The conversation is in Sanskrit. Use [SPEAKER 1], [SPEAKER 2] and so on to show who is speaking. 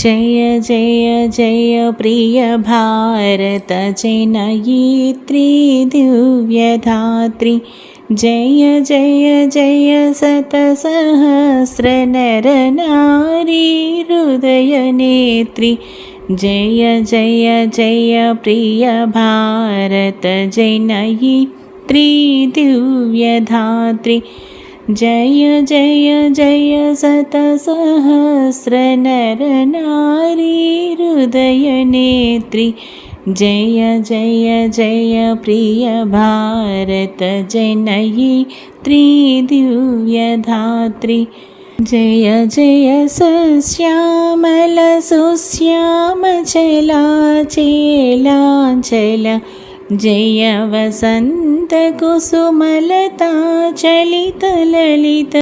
[SPEAKER 1] जय जय जय प्रिय भारत जनयित्री दिव्यधात्री। जय जय जय शतसहस्र नर नारी हृदय नेत्री। जय जय जय प्रिय भारत जनयित्री दिव्यधात्री। जय जय जय शतसहस्र नर नारी हृदय नेत्री। जय जय जय प्रिय भारत जनयित्री दिव्यधात्री। जय जय सश्यामल सुश्याम चलाचलाचल। जय वसंत कुसुमलता चलित ललित।